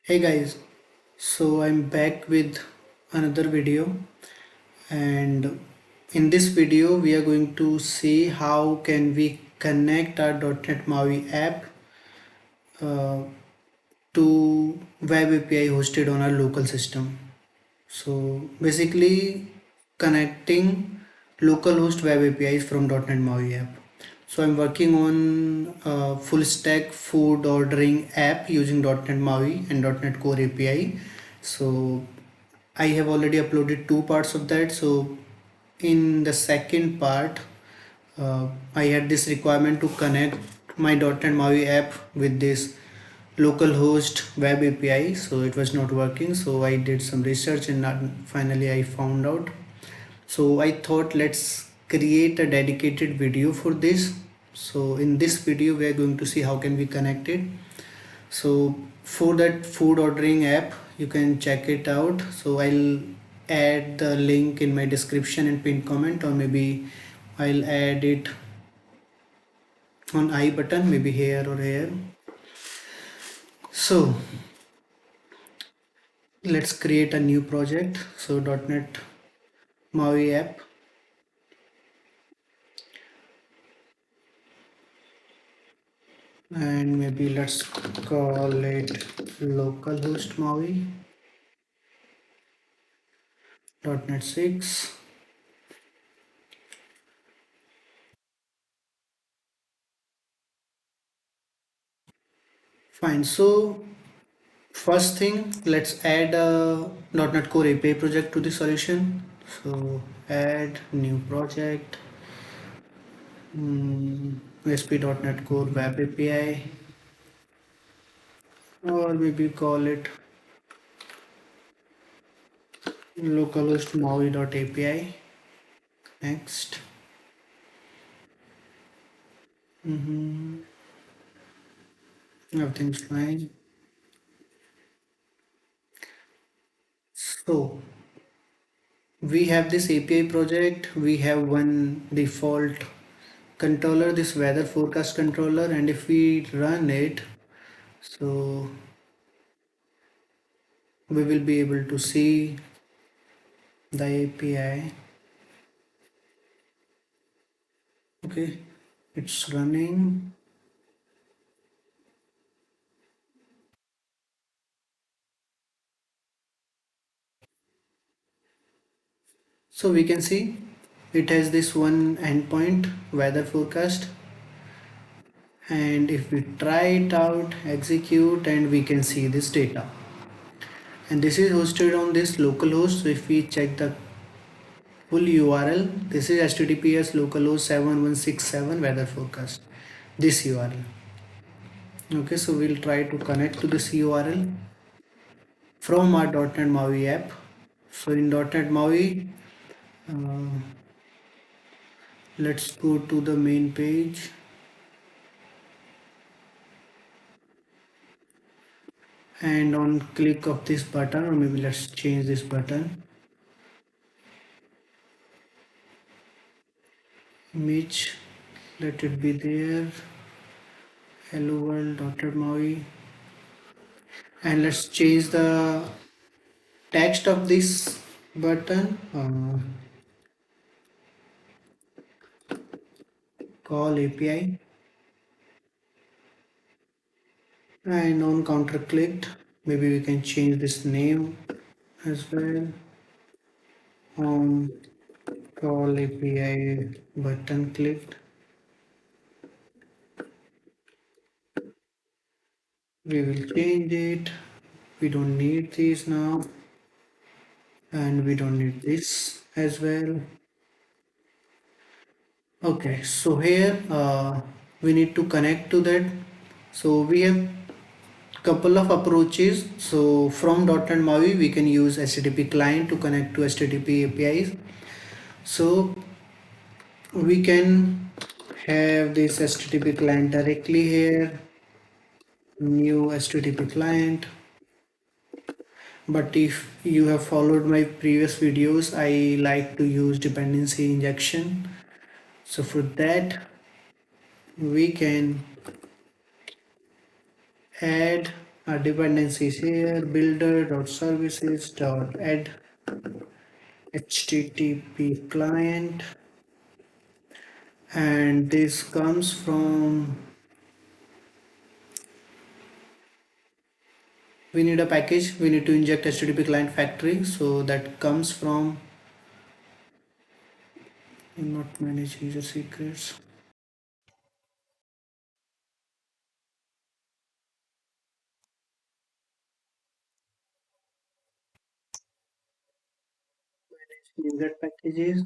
Hey guys, so I'm back with another video, and in this video we are going to see how can we connect our .NET MAUI app uh, to web API hosted on our local system. So basically connecting localhost web APIs from .NET MAUI app. So I'm working on a full stack food ordering app using .NET MAUI and .NET Core API. So I have already uploaded two parts of that. So in the second part, I had this requirement to connect my .NET MAUI app with this localhost web API. So it was not working. So I did some research and finally I found out. So I thought let's create a dedicated video for this. So in this video we are going to see how can we connect it. So for that food ordering app, you can check it out. So I'll add the link in my description and pinned comment, or maybe I'll add it on I button, maybe here or here. So let's create a new project. So .NET MAUI app, and maybe let's call it localhost MAUI .NET 6. Fine. So first thing, let's add a .NET Core API project to the solution. So add new project, ASP.NET Core Web API, or maybe call it localhost maui.api. Next. Everything's fine. So we have this API project. We have one default controller, this weather forecast controller, and if we run it, so we will be able to see the API. Okay, it's running. So we can see it has this one endpoint weather forecast, and if we try it out, execute, and we can see this data, and this is hosted on this localhost. So if we check the full URL, this is https localhost 7167 weather forecast, this URL. Okay, so we'll try to connect to this URL from our .NET MAUI app. So in .NET MAUI, uh, let's go to the main page, and on click of this button, or maybe let's change this button, image, let it be there, hello world .NET MAUI, and let's change the text of this button, call API, and on counter clicked, maybe we can change this name as well. On call API button clicked, we will change it. We don't need these now, and we don't need this as well. Okay, so here we need to connect to that. So we have couple of approaches. So from .NET MAUI we can use HTTP client to connect to HTTP APIs. So we can have this HTTP client directly here, new HTTP client. But if you have followed my previous videos, I like to use dependency injection. So for that, we can add Our dependencies here, builder.services.add HTTP client, and this comes from, we need a package, we need to inject HTTP client factory, so that comes from not manage user secrets. User packages,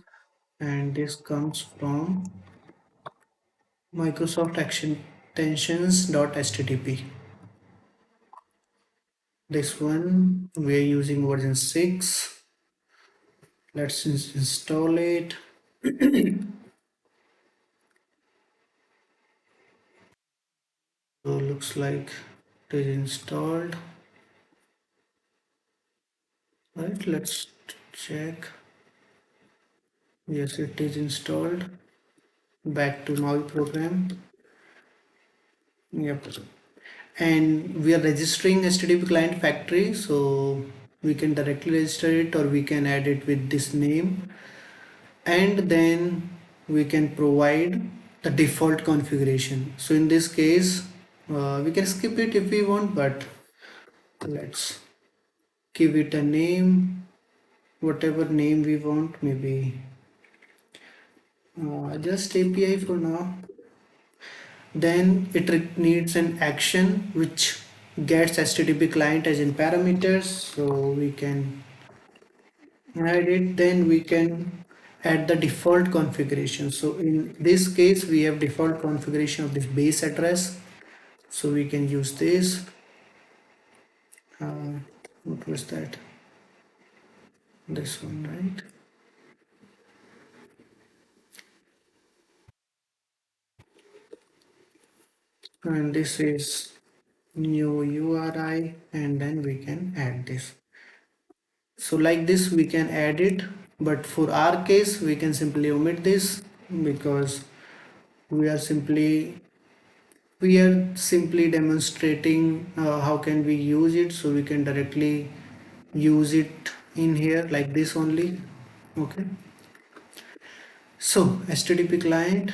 and this comes from Microsoft extensions.http. This one we are using version 6. Let's install it. So looks like it is installed. Right, let's check. Yes, it is installed. Back to Maui program. Yep. And we are registering HTTP client factory, so we can directly register it or we can add it with this name, and then we can provide the default configuration. So in this case, we can skip it if we want, but let's give it a name, whatever name we want, maybe just API for now. Then it needs an action which gets HTTP client as in parameters, so we can add it. Then we can add the default configuration. So in this case we have default configuration of this base address, so we can use this. What was that? This one, right? And this is new URI, and then we can add this. So like this we can add it, but for our case we can simply omit this, because we are simply demonstrating how can we use it, so we can directly use it in here like this only. Okay, so HTTP client,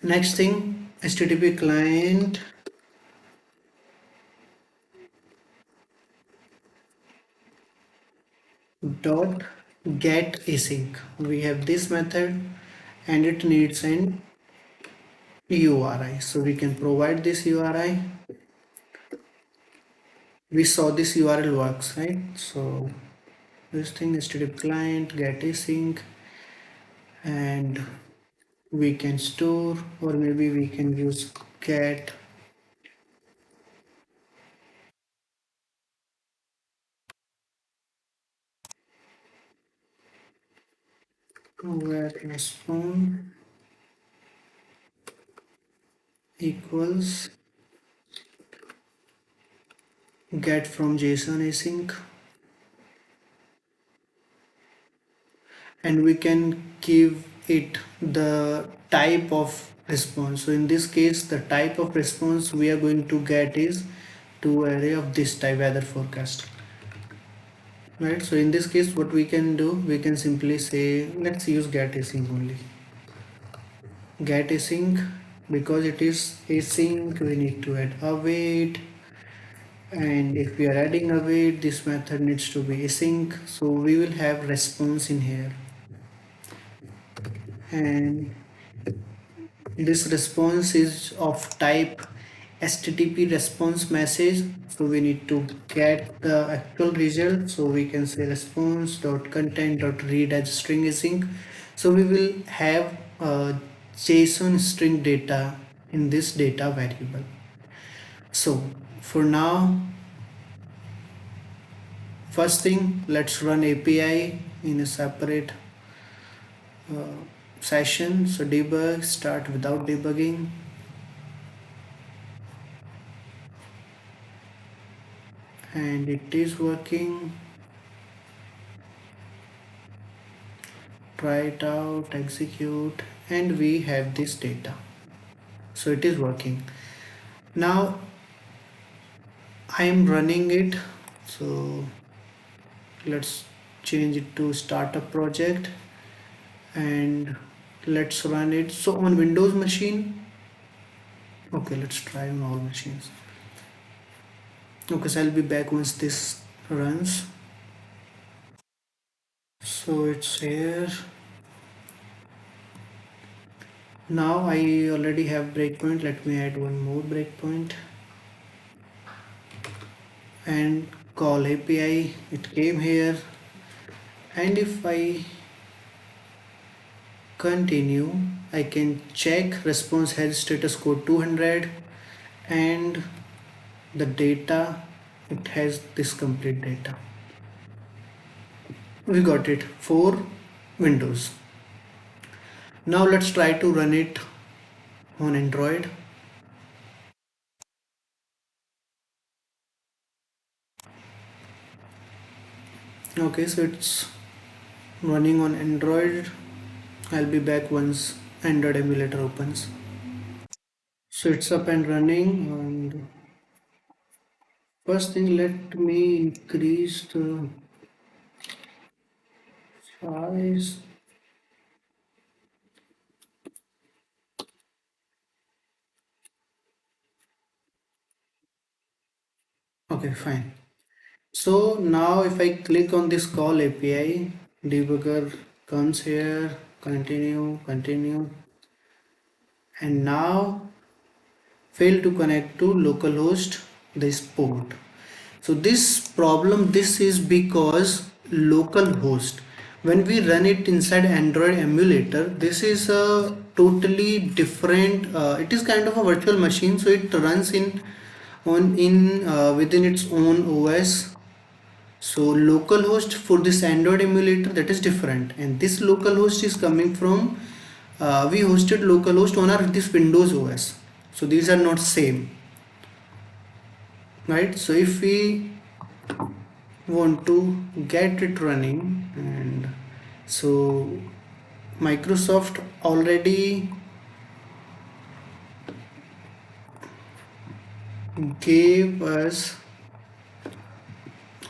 next thing, HTTP client dot get async. We have this method and it needs an URI, so we can provide this URI. We saw this URL works, right? So this thing is HTTP client get async, and we can store, or maybe we can use get where response equals get from JSON async, and we can give it the type of response. So in this case the type of response we are going to get is to array of this type, weather forecast, right? So in this case what we can do, we can simply say let's use get async only. Get async, because it is async we need to add await, and if we are adding await this method needs to be async, so we will have response in here, and this response is of type HTTP response message, so we need to get the actual result, so we can say response dot content dot read as string async, so we will have JSON string data in this data variable. So for now, first thing, let's run API in a separate session. So debug, start without debugging, and it is working. Try it out, execute, and we have this data, so it is working. Now I am running it, so let's change it to startup project and let's run it. So on Windows machine, okay, let's try on all machines. Okay, so I'll be back once this runs. So it's here. Now I already have breakpoint. Let me add one more breakpoint and call API. It came here, and if I continue, I can check response has status code 200 and the data, it has this complete data. We got it for Windows. Now let's try to run it on Android. Okay, so it's running on Android. I'll be back once Android emulator opens. So it's up and running, and first thing, let me increase the size. Okay, fine. So now if I click on this call API, debugger comes here, continue, continue, and now fail to connect to localhost this port. So this problem, this is because localhost, when we run it inside Android emulator, this is a totally different, it is kind of a virtual machine, so it runs in within its own OS. So localhost for this Android emulator, that is different, and this localhost is coming from we hosted localhost on our this Windows OS. So these are not same, right? So if we want to get it running, and so Microsoft already gave us,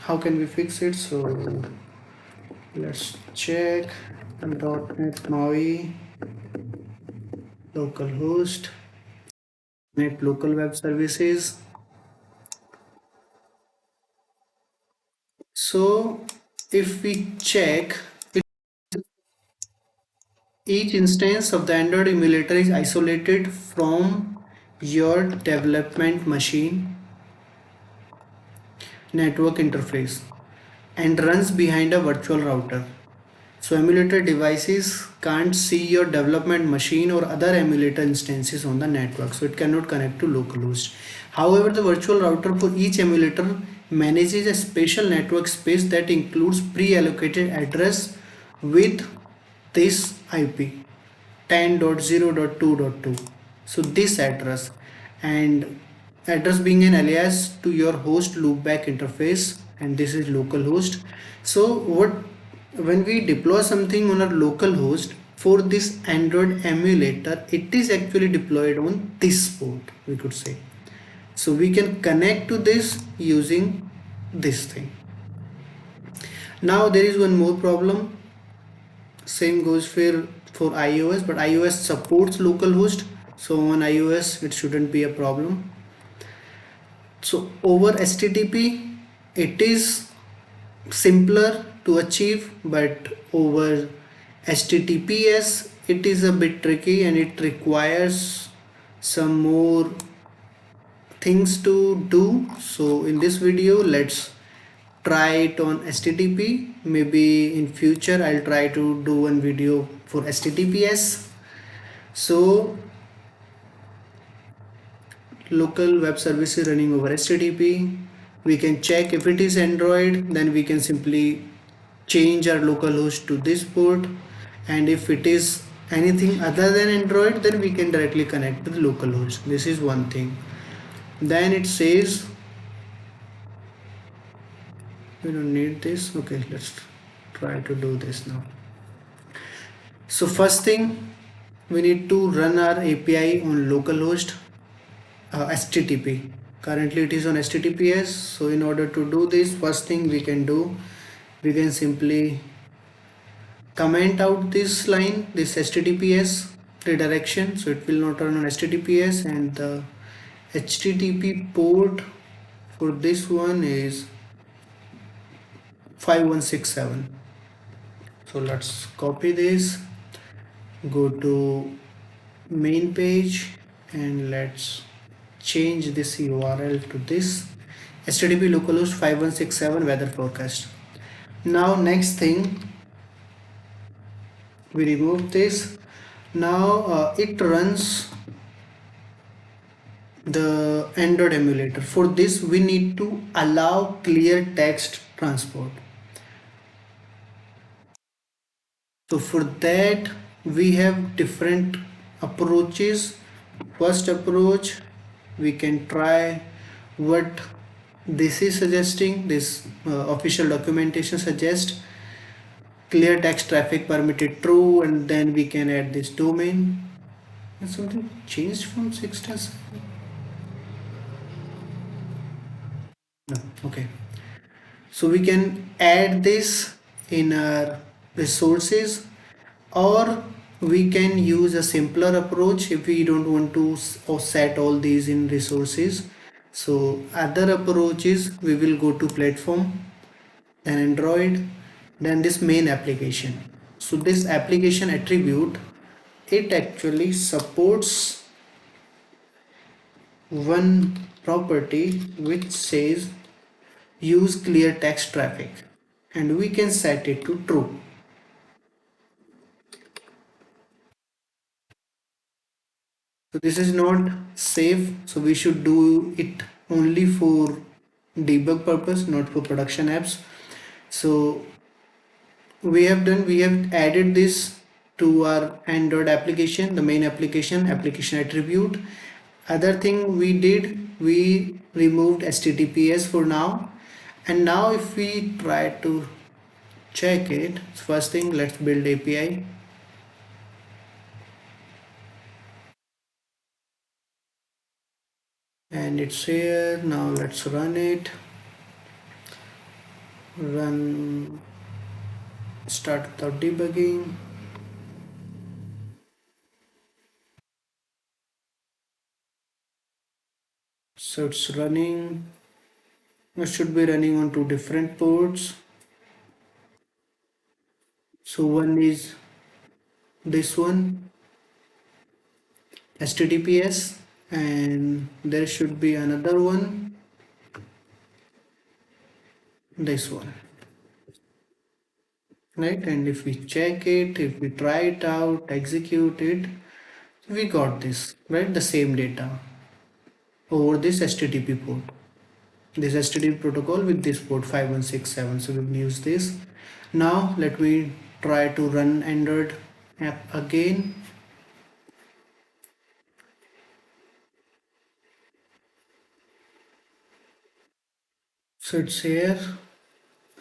how can we fix it? So let's check .NET MAUI localhost, net local web services. So if we check, each instance of the Android emulator is isolated from your development machine network interface and runs behind a virtual router. So emulator devices can't see your development machine or other emulator instances on the network, so it cannot connect to localhost. However, the virtual router for each emulator manages a special network space that includes pre-allocated address with this IP 10.0.2.2. So this address, and address being an alias to your host loopback interface, and this is localhost. So what, when we deploy something on a local host for this Android emulator, it is actually deployed on this port, we could say. So we can connect to this using this thing. Now there is one more problem. Same goes for iOS, but iOS supports localhost, so on iOS it shouldn't be a problem. So over HTTP it is simpler to achieve, but over HTTPS it is a bit tricky and it requires some more things to do. So in this video, let's try it on HTTP. Maybe in future I'll try to do one video for HTTPS. So local web services running over HTTP, we can check if it is Android, then we can simply change our localhost to this port, and if it is anything other than Android, then we can directly connect to the localhost. This is one thing. Then it says we don't need this. Okay, let's try to do this now. So first thing, we need to run our API on localhost HTTP. Currently it is on HTTPS. So in order to do this, first thing we can do, we can simply comment out this line, this HTTPS redirection, so it will not run on HTTPS, and the HTTP port for this one is 5167. So let's copy this, go to main page, and let's change this URL to this HTTP localhost 5167 weather forecast. Now next thing, we remove this. Now it runs the Android emulator. For this we need to allow clear text transport. So for that we have different approaches. First approach, we can try what this is suggesting. This official documentation suggests clear text traffic permitted true, and then we can add this domain. And something changed from 6 to 7. No, okay. So we can add this in our resources, or we can use a simpler approach if we don't want to set all these in resources. So other approach is, we will go to platform, then Android, then this main application. So this application attribute, it actually supports one property which says use clear text traffic, and we can set it to true. So this is not safe, so we should do it only for debug purpose, not for production apps. So we have added this to our Android application, the main application attribute. Other thing we did, we removed HTTPS for now. And now if we try to check it, first thing, let's build API. And it's here. Now let's run it. Run, start without debugging. So it's running. It should be running on two different ports. So one is this one, HTTPS, and there should be another one, this one, right? And if we check it, if we try it out, execute it, we got this, right? The same data over this HTTP port, this HTTP protocol with this port 5167. So we will use this. Now let me try to run Android app again. So it's here,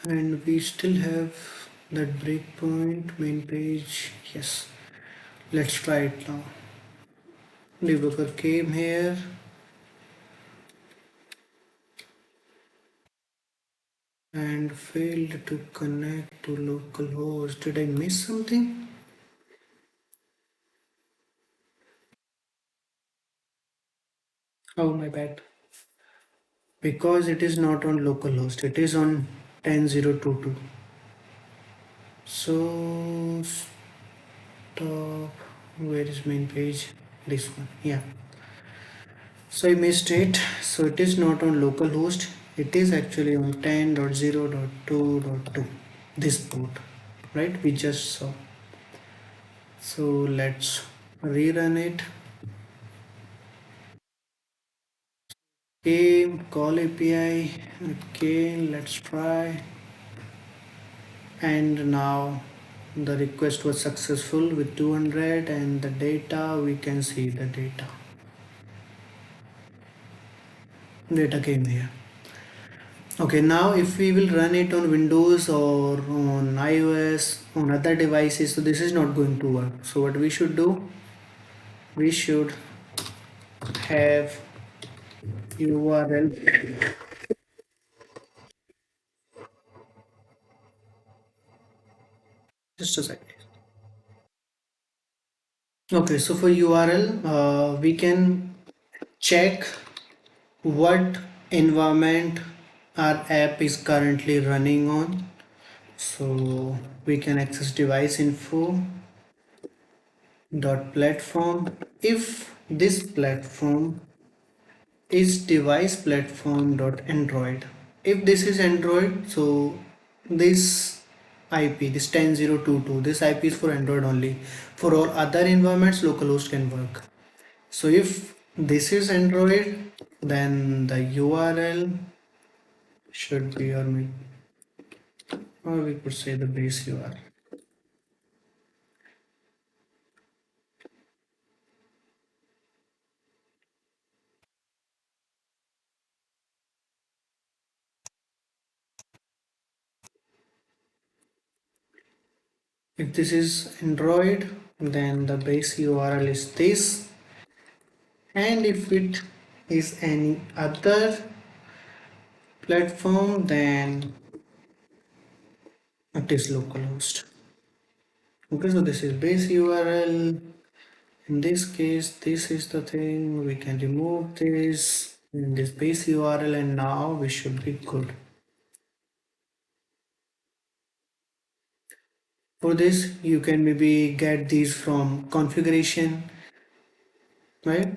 and we still have that breakpoint, main page. Yes, let's try it now. Debugger came here, and failed to connect to localhost. Did I miss something? Oh, my bad. Because it is not on localhost, it is on 10022. So stop. Where is main page? This one. Yeah. So I missed it. So it is not on localhost. It is actually on 10.0.2.2. This port, right? We just saw. So let's rerun it. Okay, call API. Okay, let's try. And now the request was successful with 200, and the data, we can see the data came here. Okay, now if we will run it on Windows or on iOS, on other devices, so this is not going to work. So what we should do, we should have URL. Just a second. Okay, so for URL, we can check what environment our app is currently running on. So we can access device info dot platform. If this platform is device platform dot android. If this is android, so this IP, this 10022, this IP is for android only. For all other environments, localhost can work. So if this is android, then the URL should be, or we could say the base URL. If this is android, then the base URL is this, and if it is any other platform, then it is localhost. Okay, so this is base URL. In this case, this is the thing. We can remove this in this base URL, and now we should be good. For this, you can maybe get these from configuration, right?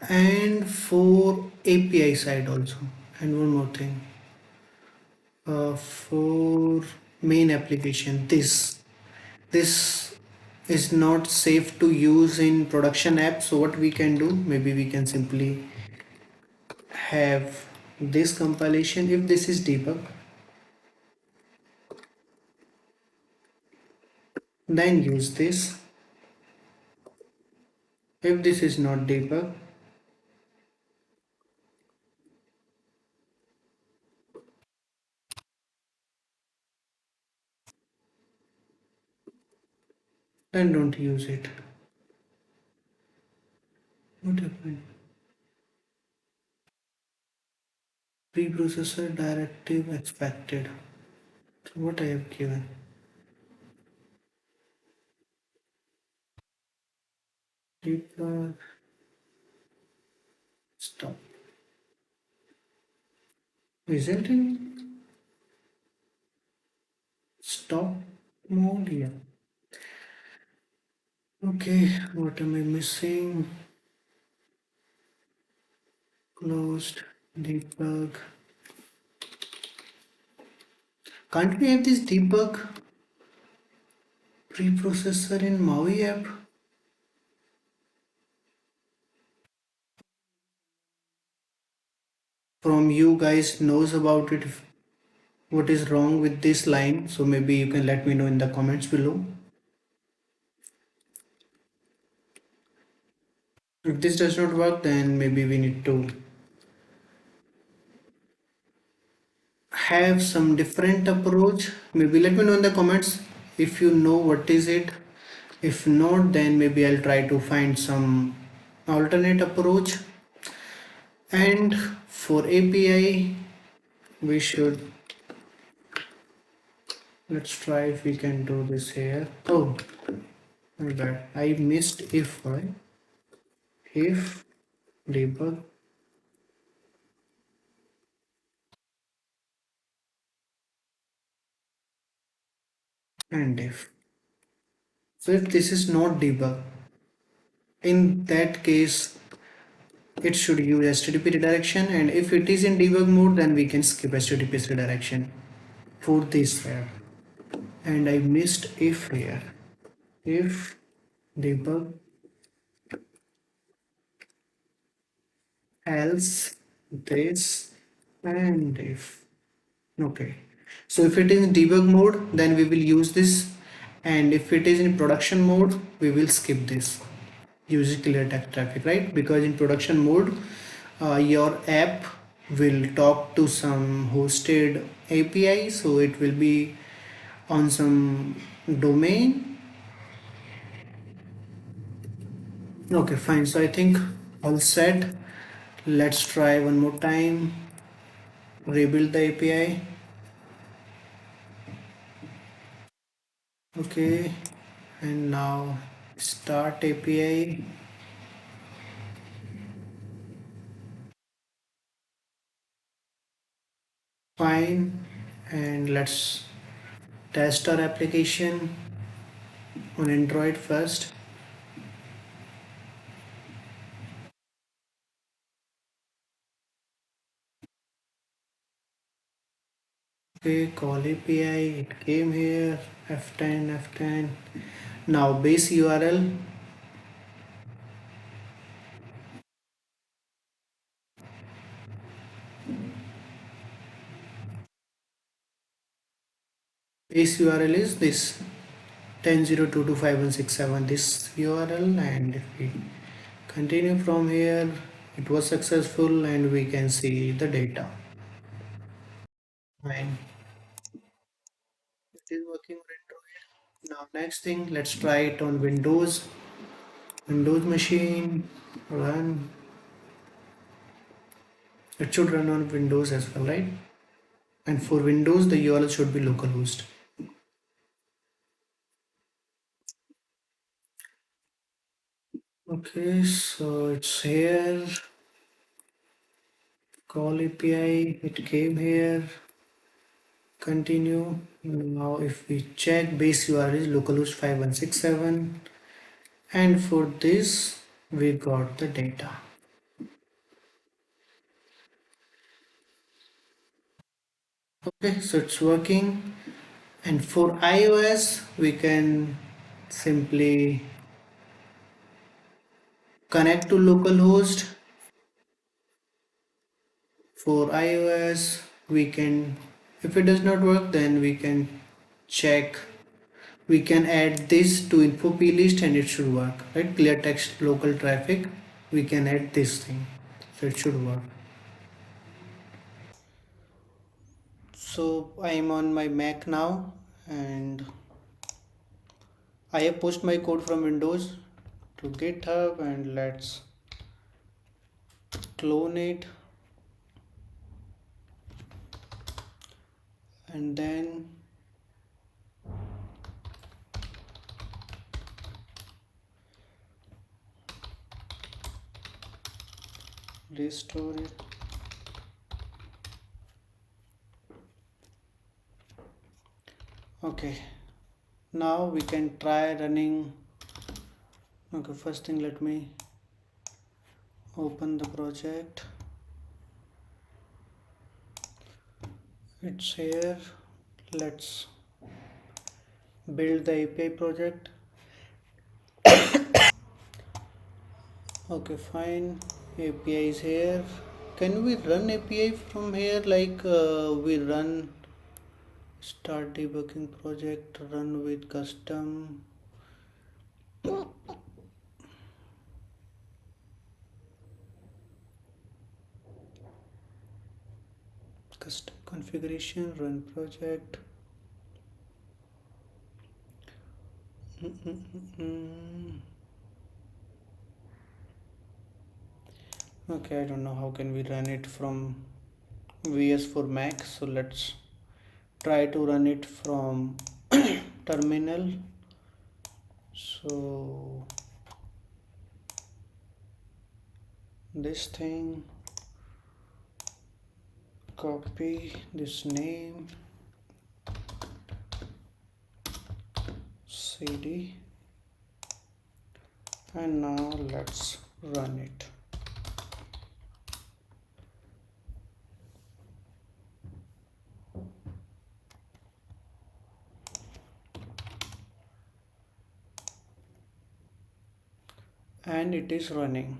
And for API side also. And one more thing. For main application, this is not safe to use in production app. So what we can do, maybe we can simply have this compilation. If this is debug, then use this. If this is not debug, then don't use it. What happened? Preprocessor directive expected. So what I have given? Debug stop. Isn't it stop mode here? Okay, what am I missing? Closed, debug. Can't we have this debug preprocessor in MAUI app? From you guys knows about it, what is wrong with this line, so maybe you can let me know in the comments below. If this does not work, then maybe we need to have some different approach. Maybe let me know in the comments if you know what is it. If not, then maybe I'll try to find some alternate approach. And for API, we should, let's try if we can do this here. Oh my bad, I missed if, right? If debug and if. So if this is not debug, in that case it should use HTTP redirection, and if it is in debug mode, then we can skip HTTP redirection for this here. And I missed if here. If debug else this and if. Okay, so if it is in debug mode, then we will use this, and if it is in production mode, we will skip this. Use clear text traffic, right? Because in production mode, your app will talk to some hosted API, so it will be on some domain. Okay, fine. So I think all set. Let's try one more time. Rebuild the API. Okay, and now start API. Fine, and let's test our application on Android first. Okay, call API, it came here, F10, F10. Now base URL, base URL is this 10.0225167, this URL, and if we continue from here, it was successful and we can see the data. Fine, it is working on Android. Now next thing, let's try it on Windows machine, run. It should run on Windows as well, right? And for Windows, the URL should be localhost. Okay, so it's here. Call API, it came here. Continue. Now, if we check, base URL is localhost 5167, and for this, we got the data. Okay, so it's working. And for iOS, we can simply connect to localhost. For iOS, we can, if it does not work, then we can check, we can add this to info plist and it should work, right? Clear text local traffic, we can add this thing, so it should work. So I am on my Mac now, and I have pushed my code from Windows to GitHub, and let's clone it, and then restore it. Okay, now we can try running. Okay, first thing, let me open the project. It's here. Let's build the API project. Okay, fine. API is here. Can we run API from here? Like we run start debugging project, run with custom. Custom configuration, run project. Okay, I don't know how can we run it from VS for Mac. So let's try to run it from terminal. So this thing, copy this name, cd, and now let's run it. And it is running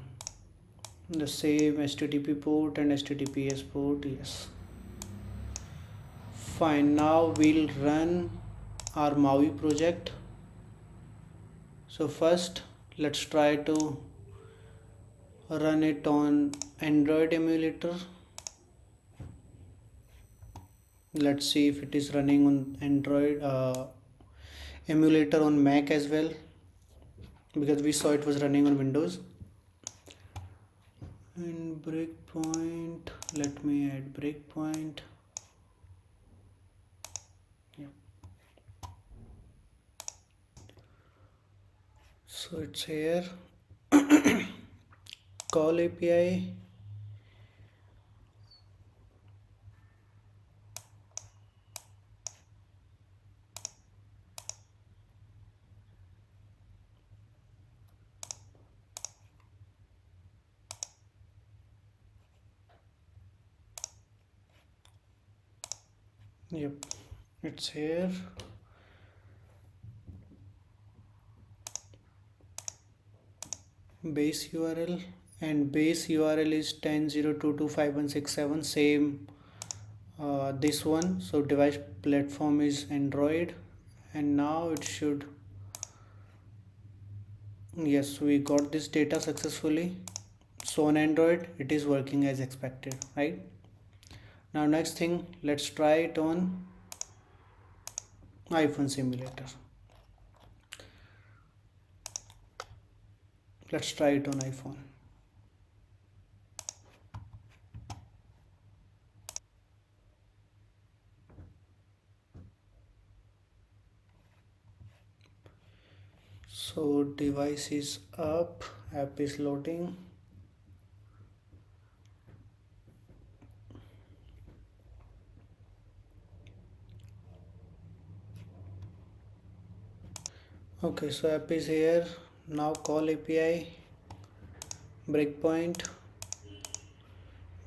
the same HTTP port and HTTPS port. Yes, fine. Now we'll run our MAUI project. So first, let's try to run it on Android emulator. Let's see if it is running on Android emulator on Mac as well, because we saw it was running on Windows. and breakpoint, let me add breakpoint. Yep. So it's here. Call API. Yep, it's here. Base URL, and base URL is 10.0.22.5167, same this one. So device platform is Android, and now it should, yes, we got this data successfully. So on Android it is working as expected, right? Now next thing, let's try it on iPhone simulator. Let's try it on iPhone. So device is up, app is loading. Okay, so app is here. Now call API, breakpoint,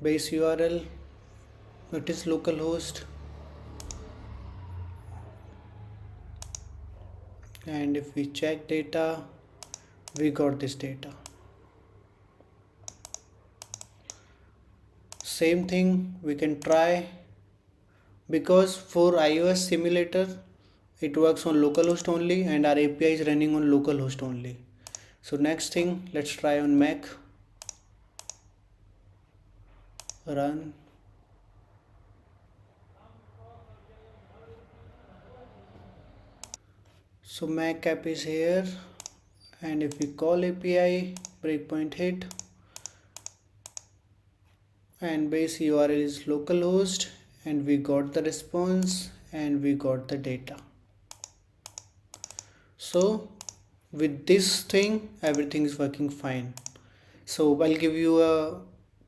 base URL, it is localhost, and if we check data, we got this data. Same thing we can try, because for iOS simulator it works on localhost only and our API is running on localhost only. So next thing, let's try on Mac. Run. So Mac app is here, and if we call API, breakpoint hit, and base URL is localhost, and we got the response and we got the data. So with this thing everything is working fine. So I'll give you a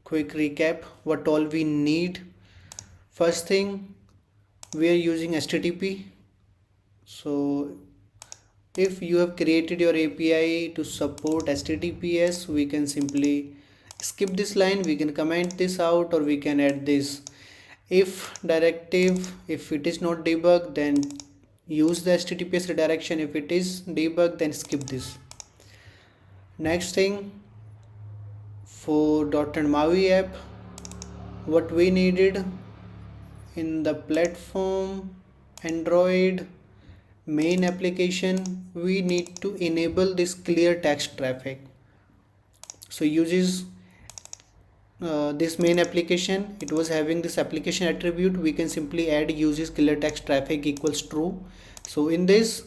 quick recap what all we need. First thing, we are using HTTP. So if you have created your API to support HTTPS, we can simply skip this line, we can comment this out, or we can add this if directive. If it is not debugged, then use the HTTPS redirection. If it is debugged, then skip this. Next thing, for .NET MAUI app, what we needed in the platform Android main application, we need to enable this clear text traffic. So uses this main application, it was having this application attribute, we can simply add uses clear text traffic equals true. So in this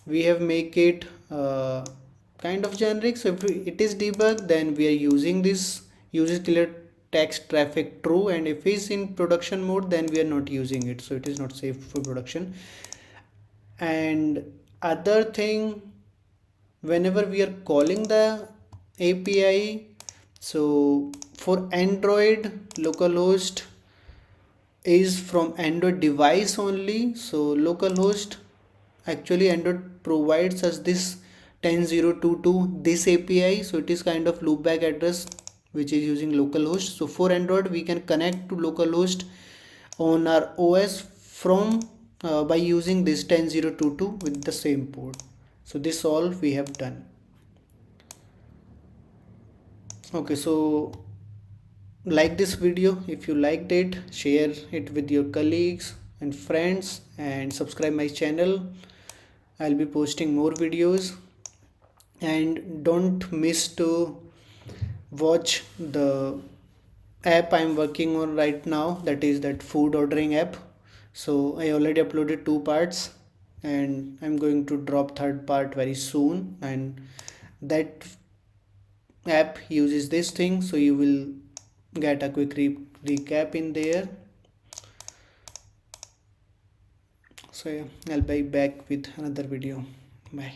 we have make it kind of generic. So if it is debug, then we are using this uses clear text traffic true, and if it's in production mode, then we are not using it, so it is not safe for production. And other thing, whenever we are calling the API, so for Android, localhost is from Android device only. So localhost, actually Android provides us this 10.0.22 this API, so it is kind of loopback address which is using localhost. So for Android we can connect to localhost on our OS from by using this 10.0.22 with the same port. So this all we have done. Okay, so like this video, if you liked it, share it with your colleagues and friends, and subscribe my channel. I'll be posting more videos, and don't miss to watch the app I'm working on right now, that is that food ordering app. So I already uploaded 2 parts, and I'm going to drop third part very soon, and that app uses this thing, so you will get a quick recap in there. So yeah, I'll be back with another video. Bye.